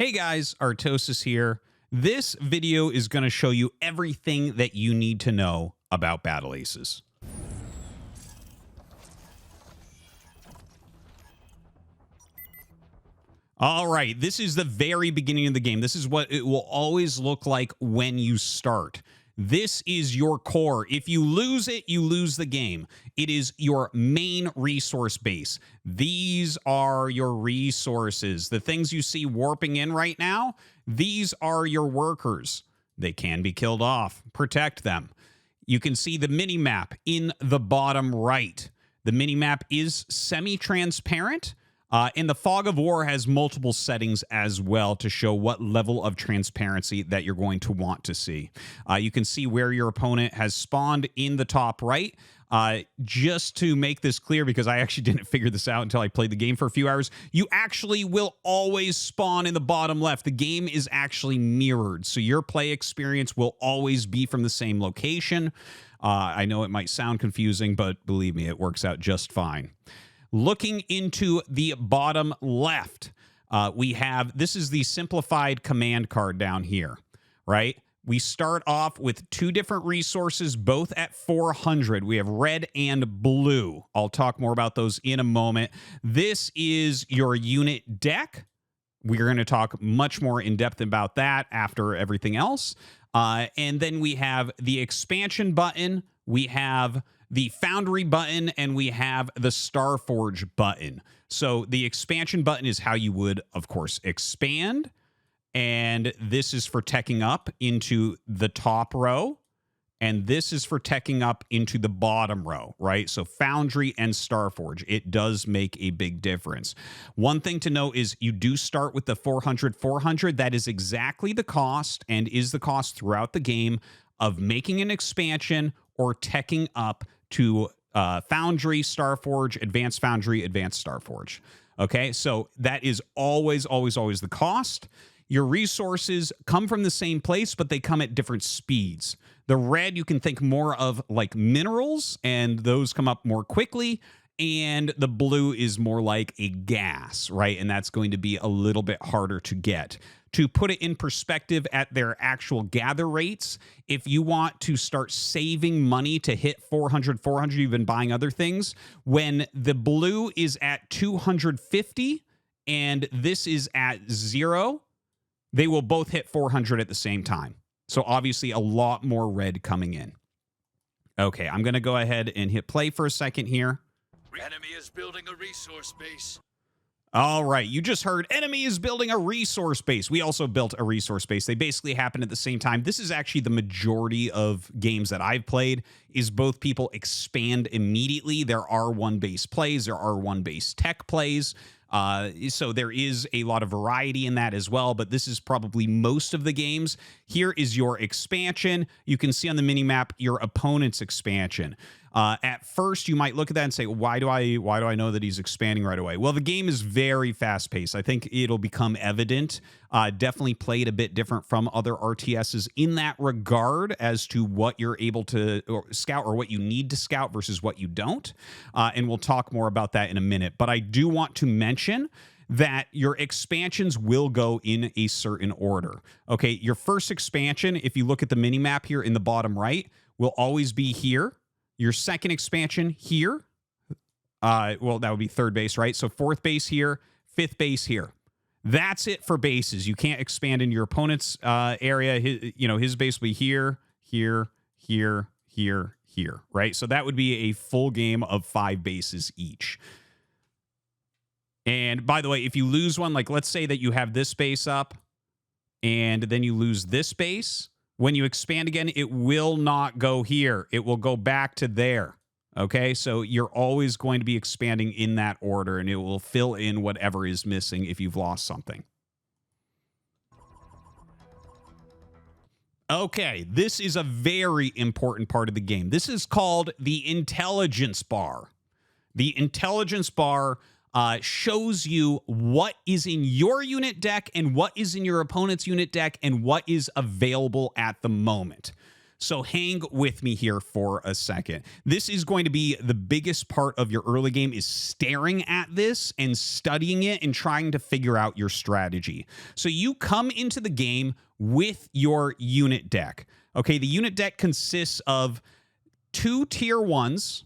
Hey guys, Artosis here. This video is going to show you everything that you need to know about Battle Aces. All right, this is the very beginning of the game. This is what it will always look like when you start. This is your core. If you lose it, you lose the game. It is your main resource base. These are your resources. The things you see warping in right now, these are your workers. They can be killed off. Protect them. You can see the mini-map in the bottom right. The mini-map is semi-transparent. And the Fog of War has multiple settings as well to show what level of transparency that you're going to want to see. You can see where your opponent has spawned in the top right. Just to make this clear, because I actually didn't figure this out until I played the game for a few hours, you actually will always spawn in the bottom left. The game is actually mirrored, so your play experience will always be from the same location. I know it might sound confusing, but believe me, it works out just fine. Looking into the bottom left, we have, this is the simplified command card down here, right? We start off with two different resources, both at 400. We have red and blue. I'll talk more about those in a moment. This is your unit deck. We're going to talk much more in depth about that after everything else. And then we have the expansion button. We have the Foundry button, and we have the Starforge button. So the expansion button is how you would, of course, expand. And this is for teching up into the top row. And this is for teching up into the bottom row, right? So Foundry and Starforge, it does make a big difference. One thing to note is you do start with the 400. That is exactly the cost, and is the cost throughout the game of making an expansion or teching up to Foundry, Starforge, Advanced Foundry, Advanced Starforge. Okay, so that is always the cost. Your resources come from the same place, but they come at different speeds. The red, you can think more of like minerals, and those come up more quickly. And the blue is more like a gas, right? And that's going to be a little bit harder to get. To put it in perspective at their actual gather rates, if you want to start saving money to hit 400, you've been buying other things, when the blue is at 250 and this is at 0, they will both hit 400 at the same time. So obviously a lot more red coming in. Okay, I'm going to go ahead and hit play for a second here. Enemy is building a resource base. All right, you just heard enemy is building a resource base. We also built a resource base. They basically happen at the same time. This is actually the majority of games that I've played, is both people expand immediately. There are one base plays, there are one base tech plays. So there is a lot of variety in that as well, but this is probably most of the games. Here is your expansion. You can see on the mini-map your opponent's expansion. At first, you might look at that and say, why do I know that he's expanding right away? Well, the game is very fast-paced. I think it'll become evident. Definitely played a bit different from other RTSs in that regard as to what you're able to scout or what you need to scout versus what you don't. And we'll talk more about that in a minute. But I do want to mention that your expansions will go in a certain order. Okay, your first expansion, if you look at the mini-map here in the bottom right, will always be here. Your second expansion here, well, that would be third base, right? So fourth base here, fifth base here. That's it for bases. You can't expand in your opponent's area. His base will be here, here, right? So that would be a full game of 5 bases each. And by the way, if you lose one, like let's say that you have this base up and then you lose this base, when you expand again, it will not go here. It will go back to there. Okay, so you're always going to be expanding in that order, and it will fill in whatever is missing if you've lost something. Okay, this is a very important part of the game. This is called the intelligence bar. The intelligence bar shows you what is in your unit deck and what is in your opponent's unit deck and what is available at the moment. So hang with me here for a second. This is going to be the biggest part of your early game, is staring at this and studying it and trying to figure out your strategy. So you come into the game with your unit deck. Okay, the unit deck consists of 2 tier 1s.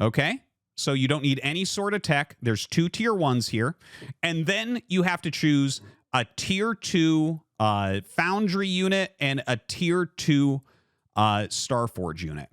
Okay, so you don't need any sort of tech. There's 2 tier 1s here. And then you have to choose a tier 2 Foundry unit and a tier 2 Starforge unit.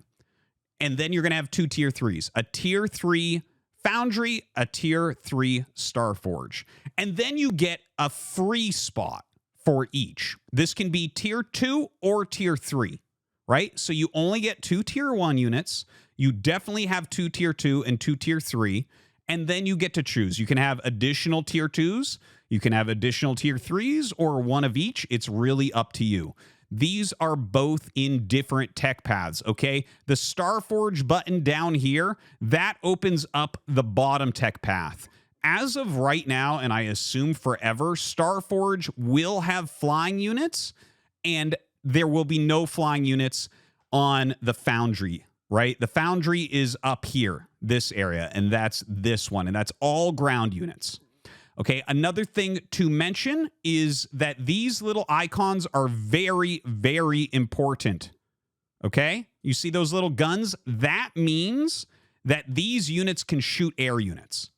And then you're going to have 2 tier 3s, a tier 3 Foundry, a tier 3 Starforge. And then you get a free spot for each. This can be tier 2 or tier 3, right? So you only get 2 tier 1 units. You definitely have 2 tier 2 and 2 tier 3. And then you get to choose. You can have additional tier 2s, you can have additional tier 3s, or one of each. It's really up to you. These are both in different tech paths, okay? The Starforge button down here, that opens up the bottom tech path. As of right now, and I assume forever, Starforge will have flying units, and there will be no flying units on the Foundry, right? The Foundry is up here, this area, and that's this one, and that's all ground units. Okay, another thing to mention is that these little icons are very, very important. Okay, you see those little guns? That means that these units can shoot air units.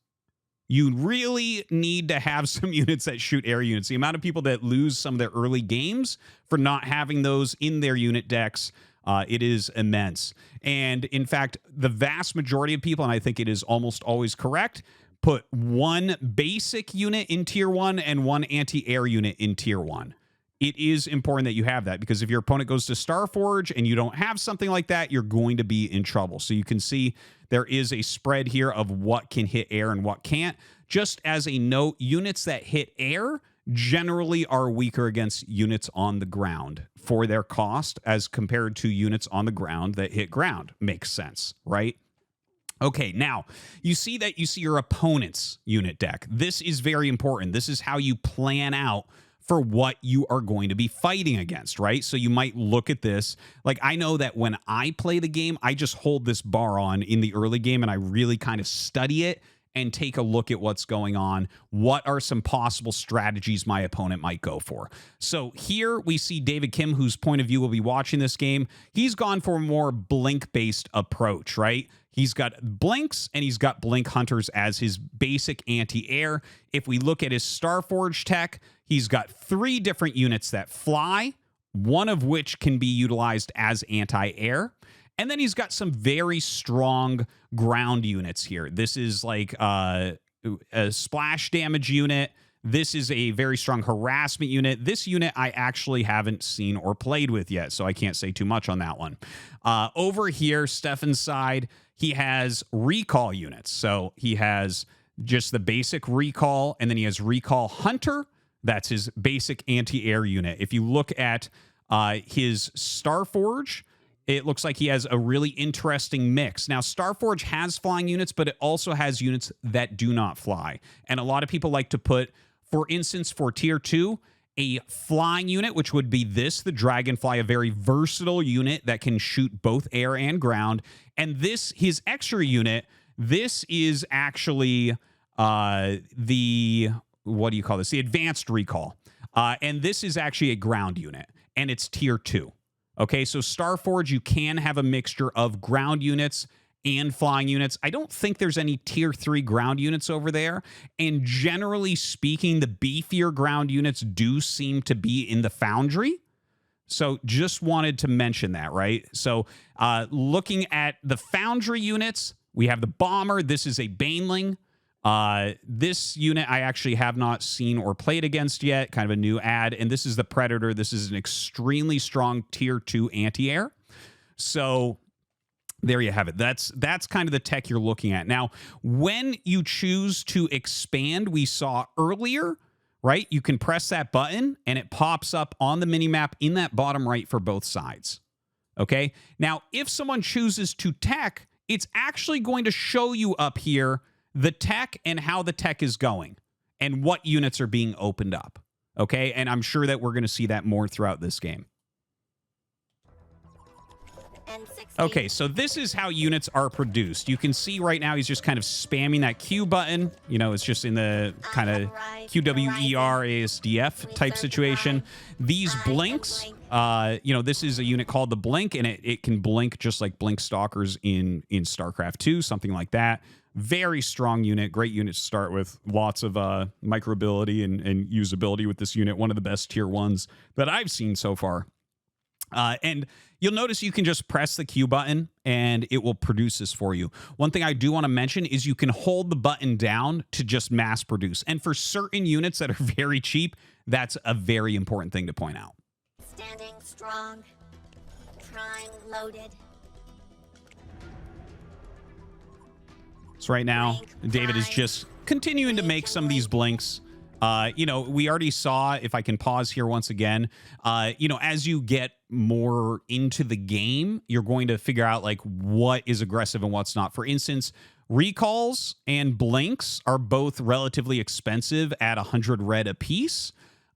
You really need to have some units that shoot air units. The amount of people that lose some of their early games for not having those in their unit decks, it is immense. And in fact, the vast majority of people, and I think it is almost always correct, put 1 basic unit in tier 1 and 1 anti-air unit in tier 1. It is important that you have that, because if your opponent goes to Starforge and you don't have something like that, you're going to be in trouble. So you can see there is a spread here of what can hit air and what can't. Just as a note, units that hit air generally are weaker against units on the ground for their cost as compared to units on the ground that hit ground. Makes sense, right? Okay, now you see your opponent's unit deck. This is very important. This is how you plan out for what you are going to be fighting against, right? So you might look at this. Like, I know that when I play the game, I just hold this bar on in the early game and I really kind of study it and take a look at what's going on. What are some possible strategies my opponent might go for? So here we see David Kim, whose point of view will be watching this game. He's gone for a more blink-based approach, right? He's got blinks and he's got blink hunters as his basic anti-air. If we look at his Starforge tech, he's got 3 different units that fly, one of which can be utilized as anti-air. And then he's got some very strong ground units here. This is like a splash damage unit. This is a very strong harassment unit. This unit I actually haven't seen or played with yet, so I can't say too much on that one. Over here, Stefan's side, he has recall units. So he has just the basic recall, and then he has recall hunter. That's his basic anti-air unit. If you look at his Starforge, it looks like he has a really interesting mix. Now, Starforge has flying units, but it also has units that do not fly. And a lot of people like to put, for instance, for tier 2, a flying unit, which would be this, the Dragonfly, a very versatile unit that can shoot both air and ground. And this, his extra unit, this is actually the, what do you call this? The advanced recall. And this is actually a ground unit, and it's tier 2. Okay, so Starforge, you can have a mixture of ground units and flying units. I don't think there's any tier 3 ground units over there. And generally speaking, the beefier ground units do seem to be in the Foundry. So just wanted to mention that, right? So looking at the Foundry units, we have the Bomber. This is a Baneling. This unit I actually have not seen or played against yet, kind of a new ad. And this is the Predator. This is an extremely strong tier 2 anti-air. So there you have it. That's kind of the tech you're looking at. Now, when you choose to expand, we saw earlier, right? You can press that button and it pops up on the minimap in that bottom right for both sides. Okay. Now, if someone chooses to tech, it's actually going to show you up here the tech and how the tech is going and what units are being opened up. Okay. And I'm sure that we're going to see that more throughout this game. Okay, so this is how units are produced. You can see right now he's just kind of spamming that Q button. You know, it's just in the kind of QWER ASDF type situation. These blinks, you know, this is a unit called the Blink, and it can blink just like Blink Stalkers in StarCraft 2, something like that. Very strong unit, great unit to start with. Lots of microability and usability with this unit. One of the best tier 1s that I've seen so far. And you'll notice you can just press the Q button and it will produce this for you. One thing I do want to mention is you can hold the button down to just mass produce. And for certain units that are very cheap, that's a very important thing to point out. Standing strong. Prime loaded. So right now, David is just continuing to make some of these blinks. You know, we already saw, if I can pause here once again, you know, as you get more into the game, you're going to figure out like what is aggressive and what's not. For instance, recalls and blinks are both relatively expensive at 100 red apiece.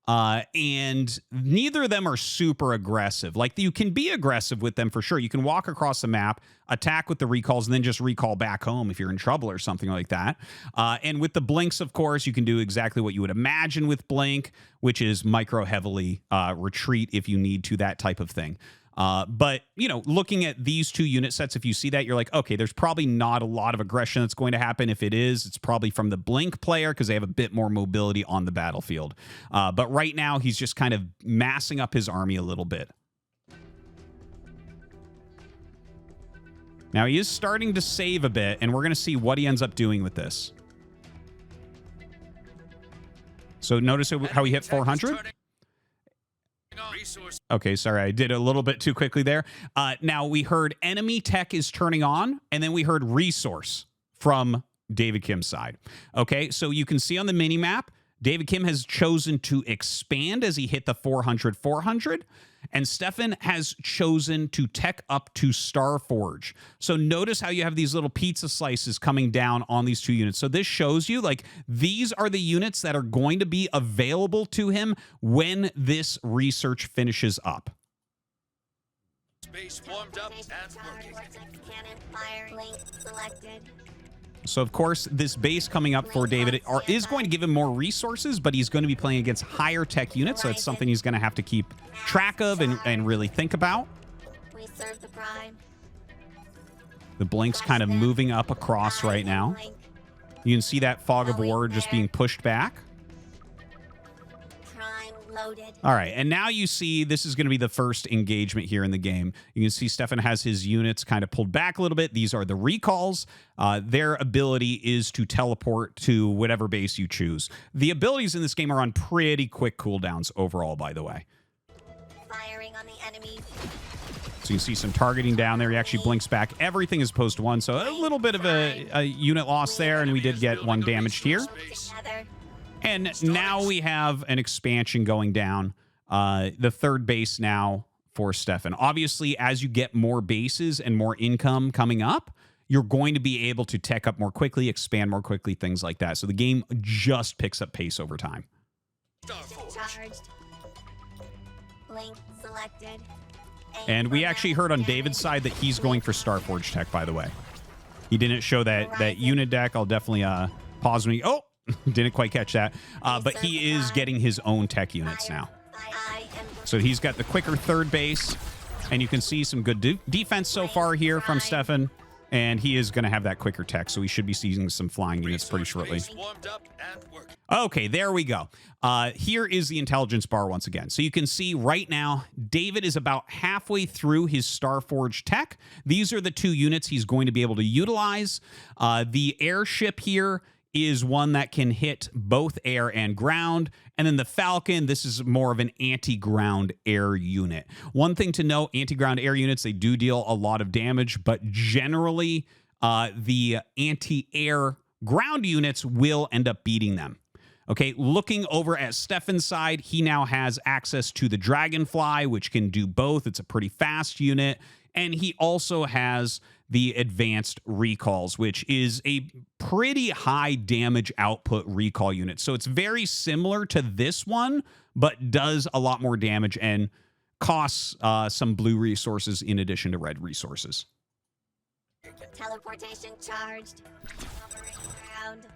And neither of them are super aggressive. Like, you can be aggressive with them for sure. You can walk across the map, attack with the recalls, and then just recall back home if you're in trouble or something like that. And with the blinks, of course, you can do exactly what you would imagine with blink, which is micro heavily retreat if you need to, that type of thing. But, you know, looking at these two unit sets, if you see that, you're like, okay, there's probably not a lot of aggression that's going to happen. If it is, it's probably from the blink player because they have a bit more mobility on the battlefield. But right now, he's just kind of massing up his army a little bit. Now, he is starting to save a bit, and we're going to see what he ends up doing with this. So notice how he hit 400? Okay, sorry, I did a little bit too quickly there. Now, we heard enemy tech is turning on, and then we heard resource from David Kim's side. Okay, so you can see on the mini-map, David Kim has chosen to expand as he hit the 400, and Stefan has chosen to tech up to Starforge. So notice how you have these little pizza slices coming down on these two units. So this shows you, like, these are the units that are going to be available to him when this research finishes up. Space warmed up and working. Cannon fire link selected. So, of course, this base coming up for David is going to give him more resources, but he's going to be playing against higher tech units, so it's something he's going to have to keep track of and really think about. We serve the prime. The blink's kind of moving up across right now. You can see that fog of war just being pushed back. Loaded. All right, and now you see this is going to be the first engagement here in the game. You can see Stefan has his units kind of pulled back a little bit. These are the recalls. Their ability is to teleport to whatever base you choose. The abilities in this game are on pretty quick cooldowns overall, by the way. Firing on the enemy. So you see some targeting down there. He actually blinks back everything as opposed to one, so a little bit of a unit loss there, and we did get one damaged here. Together. And now we have an expansion going down. The third base now for Stefan. Obviously, as you get more bases and more income coming up, you're going to be able to tech up more quickly, expand more quickly, things like that. So the game just picks up pace over time. Charged. Link selected. And we actually heard on David's side that he's going for Starforge tech, by the way. He didn't show that unit deck. I'll definitely pause me. Oh! Didn't quite catch that. But he is getting his own tech units now. So he's got the quicker third base, and you can see some good defense so far here from Stefan. And he is going to have that quicker tech, so we should be seeing some flying units pretty shortly. Okay, there we go. Here is the intelligence bar once again. So you can see right now, David is about halfway through his Starforge tech. These are the two units he's going to be able to utilize. The airship here is one that can hit both air and ground. And then the Falcon, this is more of an anti-ground air unit. One thing to note, anti-ground air units, they do deal a lot of damage, but generally the anti-air ground units will end up beating them. Okay, looking over at Stefan's side, he now has access to the Dragonfly, which can do both. It's a pretty fast unit. And he also has the advanced recalls, which is a pretty high damage output recall unit. So it's very similar to this one, but does a lot more damage. And costs some blue resources in addition to red resources. Teleportation charged. Hovering ground.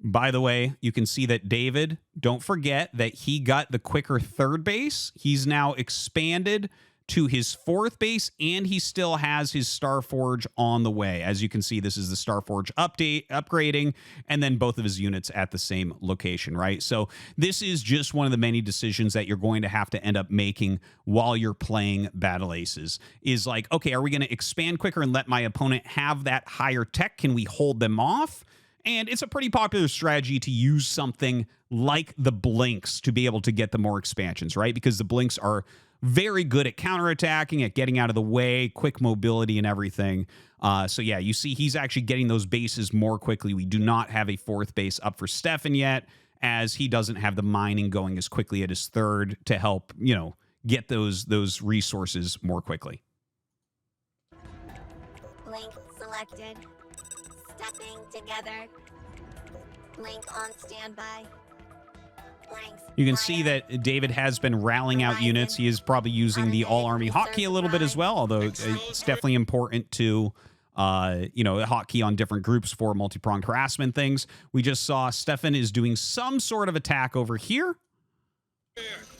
By the way, you can see that David, don't forget that he got the quicker third base. He's now expanded to his fourth base, and he still has his Starforge on the way. As you can see, this is the Starforge upgrading, and then both of his units at the same location, right? So this is just one of the many decisions that you're going to have to end up making while you're playing Battle Aces. Is like, okay, are we going to expand quicker and let my opponent have that higher tech? Can we hold them off? And it's a pretty popular strategy to use something like the Blinks to be able to get the more expansions, right? Because the Blinks are very good at counterattacking, at getting out of the way, quick mobility and everything. So yeah, you see he's actually getting those bases more quickly. We do not have a fourth base up for Stefan yet, as he doesn't have the mining going as quickly at his third to help, you know, get those resources more quickly. Link selected. Stepping together. Link on standby. Blanks. You can see that David has been rallying out units. He is probably using the all-army hotkey a little bit as well, although it's definitely important to, you know, hotkey on different groups for multi-pronged harassment things. We just saw Stefan is doing some sort of attack over here.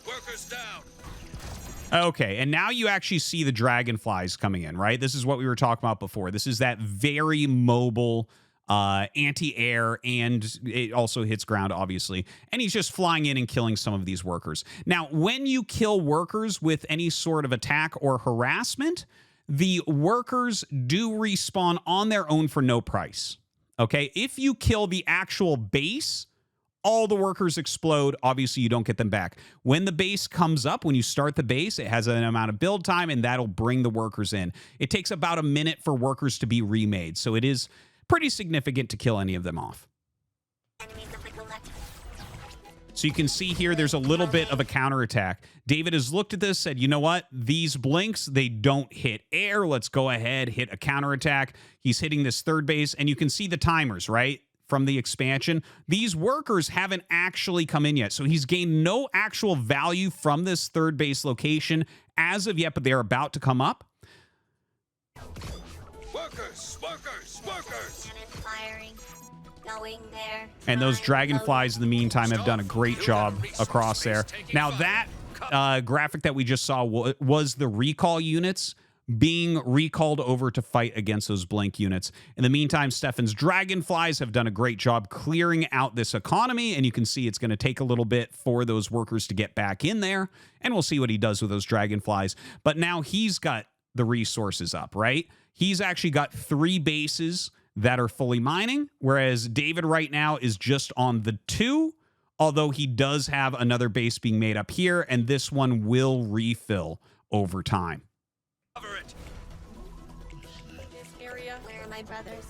Workers down. Okay, and now you actually see the dragonflies coming in, right? This is what we were talking about before. This is that very mobile anti-air, and it also hits ground, obviously. And he's just flying in and killing some of these workers. Now, when you kill workers with any sort of attack or harassment, the workers do respawn on their own for no price. Okay, if you kill the actual base, all the workers explode. Obviously, you don't get them back. When the base comes up, when you start the base, it has an amount of build time, and that'll bring the workers in. It takes about a minute for workers to be remade, so it is pretty significant to kill any of them off. Enemies of the collective. So you can see here there's a little bit of a counterattack. David has looked at this, said, you know what? These Blinks, they don't hit air. Let's go ahead, hit a counterattack. He's hitting this third base, and you can see the timers, right? From the expansion. These workers haven't actually come in yet, so he's gained no actual value from this third base location as of yet, but they're about to come up. Workers, workers, workers. Cannon firing. Going there. And those Time dragonflies in the meantime have done a great job across there. Now that graphic that we just saw was the recall units being recalled over to fight against those Blink units. In the meantime, Stefan's dragonflies have done a great job clearing out this economy, and you can see it's going to take a little bit for those workers to get back in there, and we'll see what he does with those dragonflies. But now he's got the resources up, right? He's actually got 3 bases that are fully mining, whereas David right now is just on the 2, although he does have another base being made up here, and this one will refill over time. Cover it. This area. Where are my brothers?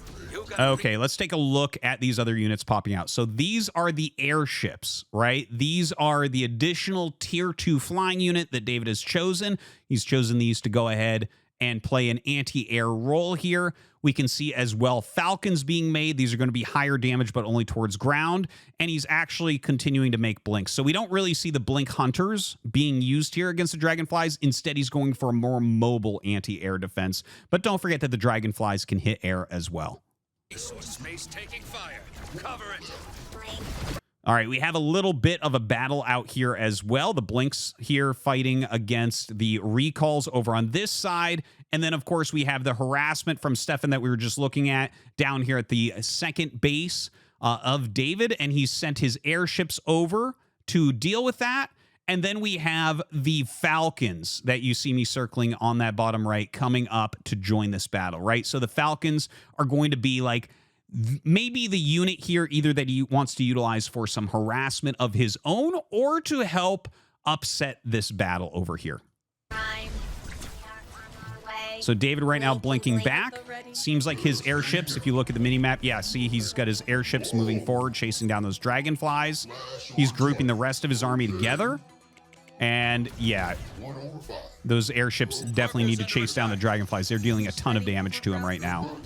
Okay, let's take a look at these other units popping out. So these are the airships, right? These are the additional tier 2 flying unit that David has chosen. He's chosen these to go ahead and play an anti-air role here. We can see as well Falcons being made. These are going to be higher damage, but only towards ground. And he's actually continuing to make Blinks. So we don't really see the Blink Hunters being used here against the Dragonflies. Instead, he's going for a more mobile anti-air defense. But don't forget that the Dragonflies can hit air as well. Resource space taking fire. Cover it. Blink. All right, we have a little bit of a battle out here as well. The Blinks here fighting against the recalls over on this side. And then, of course, we have the harassment from Stefan that we were just looking at down here at the second base of David. And he's sent his airships over to deal with that. And then we have the Falcons that you see me circling on that bottom right coming up to join this battle, right? So the Falcons are going to be like maybe the unit here either that he wants to utilize for some harassment of his own or to help upset this battle over here. Time. We are on our way. So David right now blinking back. Seems like his airships, if you look at the mini-map, yeah, see he's got his airships moving forward, chasing down those dragonflies. He's grouping the rest of his army together. And yeah, those airships definitely need to chase down the dragonflies. They're dealing a ton of damage to him right now.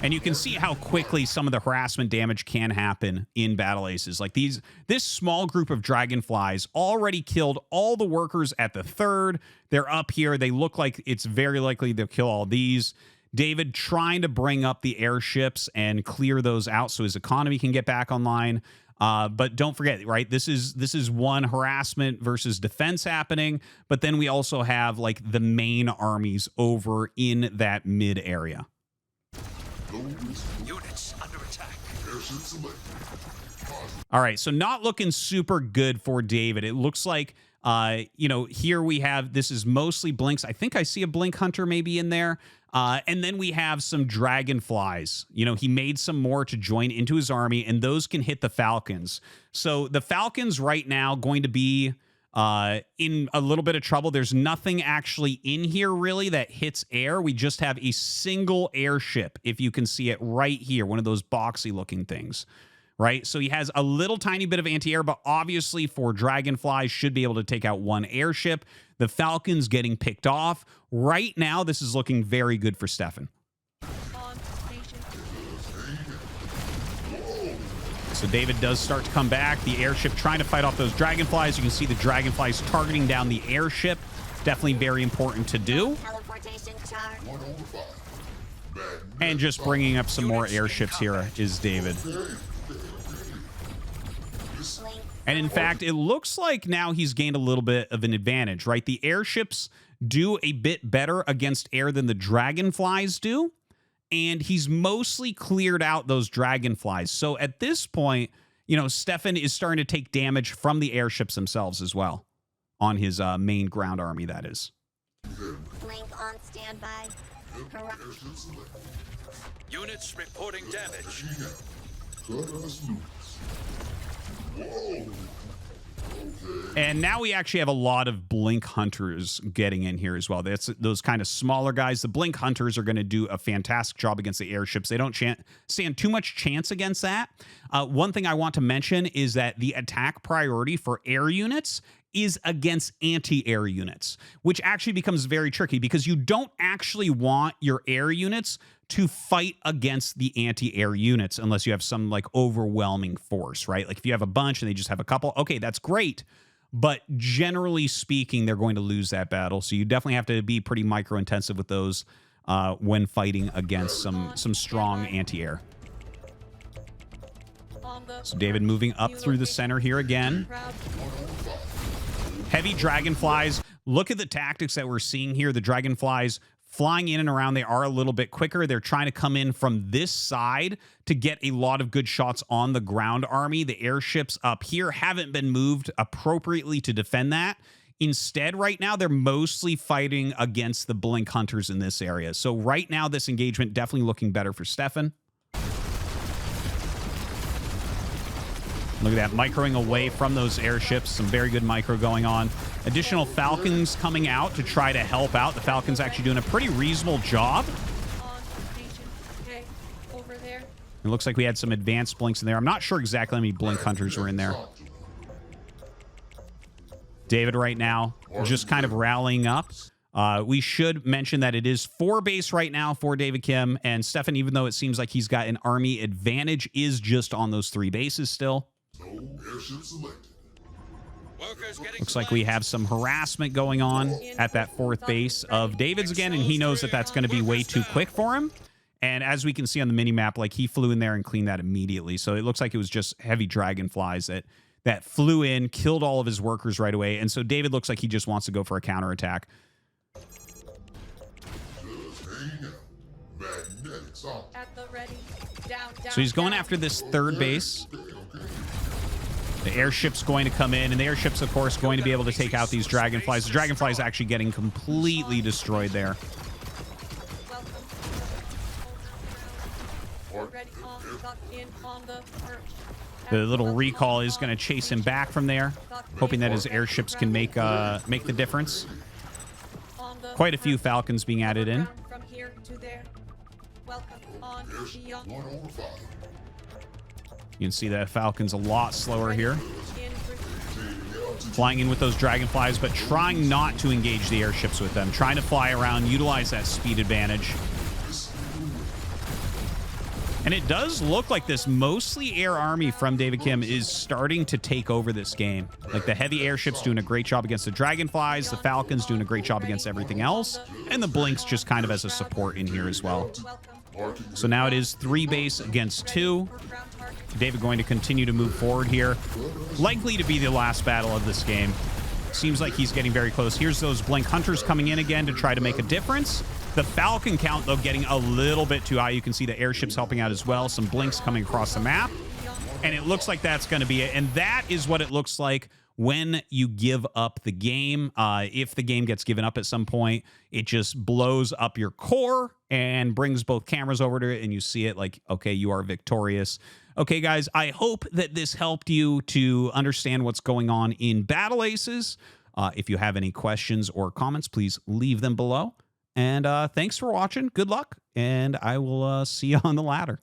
And you can see how quickly some of the harassment damage can happen in Battle Aces. Like this small group of dragonflies already killed all the workers at the third. They're up here. They look like it's very likely they'll kill all these. David trying to bring up the airships and clear those out so his economy can get back online. But don't forget, right? This is one harassment versus defense happening. But then we also have like the main armies over in that mid area. Units under attack. All right, so not looking super good for David. It looks like, here we have, this is mostly blinks. I think I see a blink hunter maybe in there. And then we have some dragonflies. He made some more to join into his army, and those can hit the falcons. So the falcons right now going to be in a little bit of trouble. There's nothing actually in here really that hits air. We just have a single airship, if you can see it right here, one of those boxy looking things, right? So he has a little tiny bit of anti-air, but obviously for dragonflies should be able to take out one airship. The falcons getting picked off. Right now, this is looking very good for Stefan. So David does start to come back. The airship trying to fight off those dragonflies. You can see the dragonflies targeting down the airship. Definitely very important to do. And just bringing up some more airships here is David. And in fact, it looks like now he's gained a little bit of an advantage, right? The airships do a bit better against air than the dragonflies do. And he's mostly cleared out those dragonflies. So at this point, Stefan is starting to take damage from the airships themselves as well on his main ground army, that is. Link on standby. Units reporting damage. And now we actually have a lot of blink hunters getting in here as well. That's those kind of smaller guys. The blink hunters are going to do a fantastic job against the airships. They don't stand too much chance against that. One thing I want to mention is that the attack priority for air units is against anti-air units, which actually becomes very tricky because you don't actually want your air units to fight against the anti-air units unless you have some like overwhelming force, right? Like if you have a bunch and they just have a couple, okay, that's great. But generally speaking, they're going to lose that battle. So you definitely have to be pretty micro-intensive with those when fighting against some strong anti-air. So David moving up through the center here again. Heavy dragonflies. Look at the tactics that we're seeing here. The dragonflies flying in and around, they are a little bit quicker. They're trying to come in from this side to get a lot of good shots on the ground army. The airships up here haven't been moved appropriately to defend that. Instead, right now, they're mostly fighting against the blink hunters in this area. So right now, this engagement definitely looking better for Stefan. Look at that, microing away from those airships. Some very good micro going on. Additional Falcons coming out to try to help out. The Falcons actually doing a pretty reasonable job. Okay, over there. It looks like we had some advanced blinks in there. I'm not sure exactly how many blink hunters were in there. David right now just kind of rallying up. We should mention that it is 4 base right now for David Kim. And Stefan, even though it seems like he's got an army advantage, is just on those 3 bases still. Looks like we have some harassment going on at that 4th base of David's again, and he knows that that's going to be way too quick for him. And as we can see on the mini-map, like he flew in there and cleaned that immediately. So it looks like it was just heavy dragonflies that flew in, killed all of his workers right away. And so David looks like he just wants to go for a counterattack. At the ready. Down, So he's going after this 3rd base. The airship's going to come in, and the airship's, of course, going to be able to take out these dragonflies. The dragonflies actually getting completely destroyed there. The little recall is going to chase him back from there, hoping that his airships can make the difference. Quite a few Falcons being added in. From here to there. Welcome on beyond. You can see that Falcon's a lot slower here. Flying in with those dragonflies, but trying not to engage the airships with them. Trying to fly around, utilize that speed advantage. And it does look like this mostly air army from David Kim is starting to take over this game. Like the heavy airships doing a great job against the Dragonflies, the Falcons doing a great job against everything else, and the Blinks just kind of as a support in here as well. So now it is 3 base against 2. David going to continue to move forward here. Likely to be the last battle of this game. Seems like he's getting very close. Here's those Blink Hunters coming in again to try to make a difference. The Falcon count, though, getting a little bit too high. You can see the airships helping out as well. Some Blinks coming across the map. And it looks like that's going to be it. And that is what it looks like when you give up the game. If the game gets given up at some point, it just blows up your core and brings both cameras over to it. And you see it like, okay, you are victorious. Okay, guys, I hope that this helped you to understand what's going on in Battle Aces. If you have any questions or comments, please leave them below. And thanks for watching. Good luck. And I will see you on the ladder.